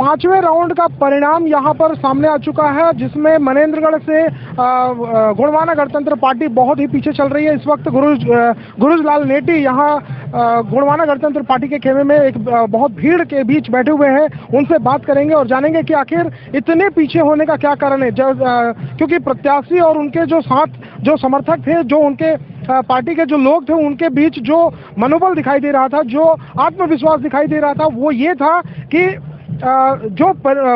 पांचवें राउंड का परिणाम यहां पर सामने आ चुका है, जिसमें मनेंद्रगढ़ से गोंडवाना गणतंत्र पार्टी बहुत ही पीछे चल रही है। इस वक्त गुरुज लाल नेटी यहां गोंडवाना गणतंत्र पार्टी के खेमे में एक बहुत भीड़ के बीच बैठे हुए हैं। उनसे बात करेंगे और जानेंगे कि आखिर इतने पीछे होने का क्या कारण है। क्योंकि प्रत्याशी और उनके जो साथ जो समर्थक थे, जो उनके पार्टी के जो लोग थे, उनके बीच जो मनोबल दिखाई दे रहा था, जो आत्मविश्वास दिखाई दे रहा था, वो ये था कि जो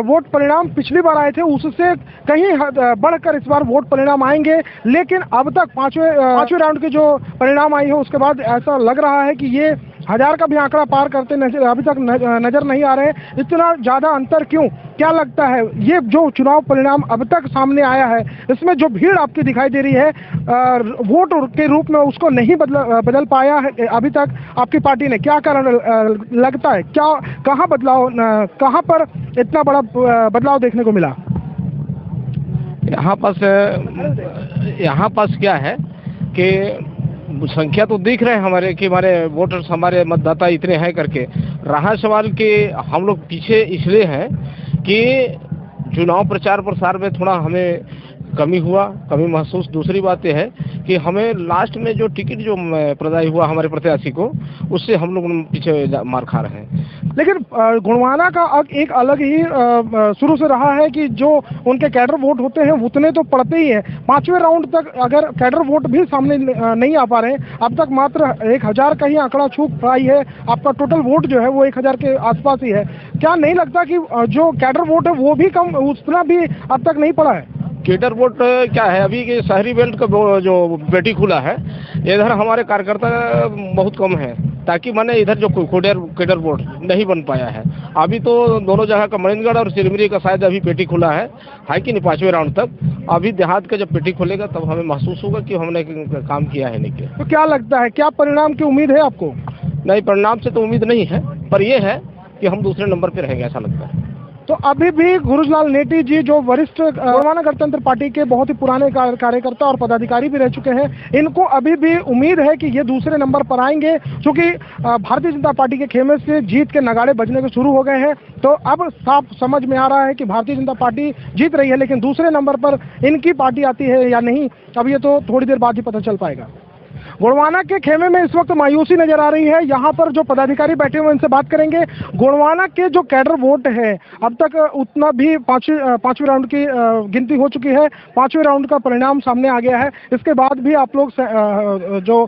वोट परिणाम पिछली बार आए थे उससे कहीं बढ़कर इस बार वोट परिणाम आएंगे। लेकिन अब तक पांचवें राउंड के जो परिणाम आई है उसके बाद ऐसा लग रहा है कि ये 1000 का भी आंकड़ा पार करते अभी तक नजर नहीं आ रहे। इतना ज्यादा अंतर क्यों, क्या लगता है? ये जो चुनाव परिणाम अब तक सामने आया है, इसमें जो भीड़ आपकी दिखाई दे रही है वोट के रूप में, उसको नहीं बदल पाया है अभी तक आपकी पार्टी ने। क्या कारण लगता है? क्या कहाँ पर इतना बड़ा बदलाव देखने को मिला? यहाँ पास क्या है कि संख्या तो दिख रहे हैं हमारे कि हमारे वोटर्स, हमारे मतदाता इतने हैं करके। रहा सवाल कि हम लोग पीछे इसलिए हैं कि चुनाव प्रचार प्रसार में थोड़ा हमें कमी महसूस। दूसरी बात यह है कि हमें लास्ट में जो टिकट जो प्रदाय हुआ हमारे प्रत्याशी को, उससे हम लोग पीछे मार खा रहे हैं। लेकिन गोंडवाना का एक अलग ही शुरू से रहा है कि जो उनके कैडर वोट होते हैं उतने तो पड़ते ही हैं। पांचवें राउंड तक अगर कैडर वोट भी सामने नहीं आ पा रहे हैं, अब तक मात्र 1000 का ही आंकड़ा छू पाई है। आपका टोटल वोट जो है वो 1000 के आसपास ही है। क्या नहीं लगता कि जो कैडर वोट है वो भी कम, उतना भी अब तक नहीं पड़ा है? कैडर वोट क्या है, अभी के शहरी बेल्ट का जो पेटी खुला है, इधर हमारे कार्यकर्ता बहुत कम है, ताकि माने इधर जो कैडर वोट नहीं बन पाया है। अभी तो दोनों जगह का मनेंद्रगढ़ और सिरमरी का शायद अभी पेटी खुला है कि नहीं पांचवें राउंड तक। अभी देहात का जब पेटी खुलेगा तब हमें महसूस होगा कि हमने काम किया है नहीं किया। तो क्या लगता है, क्या परिणाम की उम्मीद है आपको? नहीं, परिणाम से तो उम्मीद नहीं है, पर यह है कि हम दूसरे नंबर पर रहेंगे, ऐसा लगता है। तो अभी भी गुरुजलाल नेटी जी, जो वरिष्ठ गोंडवाना गणतंत्र पार्टी के बहुत ही पुराने कार्यकर्ता और पदाधिकारी भी रह चुके हैं, इनको अभी भी उम्मीद है कि ये दूसरे नंबर पर आएंगे, क्योंकि भारतीय जनता पार्टी के खेमे से जीत के नगाड़े बजने के शुरू हो गए हैं। तो अब साफ समझ में आ रहा है कि भारतीय जनता पार्टी जीत रही है, लेकिन दूसरे नंबर पर इनकी पार्टी आती है या नहीं, अब ये तो थोड़ी देर बाद ही पता चल पाएगा। गोंडवाना के खेमे में इस वक्त मायूसी नजर आ रही है। यहाँ पर जो पदाधिकारी बैठे हुए उनसे बात करेंगे। गोंडवाना के जो कैडर वोट है, अब तक उतना भी पांचवें राउंड की गिनती हो चुकी है। पांचवें राउंड का परिणाम सामने आ गया है। इसके बाद भी आप लोग जो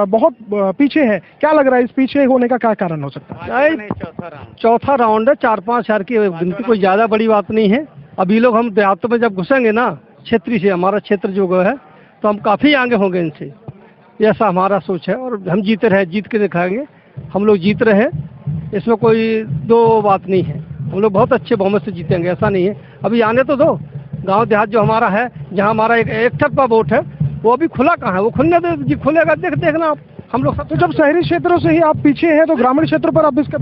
बहुत पीछे है, क्या लग रहा है इस पीछे होने का क्या कारण हो सकता है? चौथा राउंड है, 4-5 हजार की गिनती कोई ज्यादा बड़ी बात नहीं है। अभी लोग हम देहातों में जब घुसेंगे ना, क्षेत्रीय से हमारा क्षेत्र जो है, तो हम काफी आगे होंगे इनसे, ऐसा हमारा सोच है। और हम जीते रहे, जीत के दिखाएंगे। हम लोग जीत रहे, इसमें कोई दो बात नहीं है। हम लोग बहुत अच्छे बहुमत से जीतेंगे, ऐसा नहीं है। अभी आने तो दो। गांव देहात जो हमारा है, जहां हमारा एक ठप्पा वोट है, वो अभी खुला कहाँ है? वो खुलने दे, खुलेगा, देखना आप। हम लोग तो जब शहरी क्षेत्रों से ही आप पीछे हैं, तो ग्रामीण क्षेत्रों पर आप इसका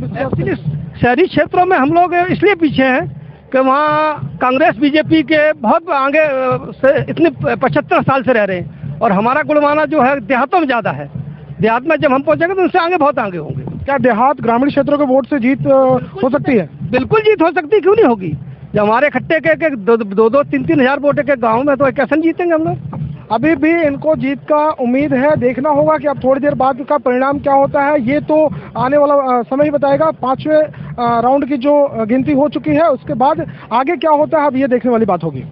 शहरी क्षेत्रों में हम लोग इसलिए पीछे हैं कि वहाँ कांग्रेस बीजेपी के बहुत आगे से इतने 75 साल से रह रहे हैं, और हमारा गोंडवाना जो है देहातों में ज्यादा है। देहात में जब हम पहुंचेंगे तो उनसे आगे बहुत आगे होंगे। क्या देहात ग्रामीण क्षेत्रों के वोट से जीत हो सकती है? बिल्कुल जीत हो सकती है, क्यों नहीं होगी? जब हमारे इकट्ठे के 2-3 हजार वोट के गाँव में, तो कैसे नहीं जीतेंगे हम लोग? अभी भी इनको जीत का उम्मीद है। देखना होगा कि अब थोड़ी देर बाद का परिणाम क्या होता है, ये तो आने वाला समय ही बताएगा। पांचवें राउंड की जो गिनती हो चुकी है, उसके बाद आगे क्या होता है अब ये देखने वाली बात होगी।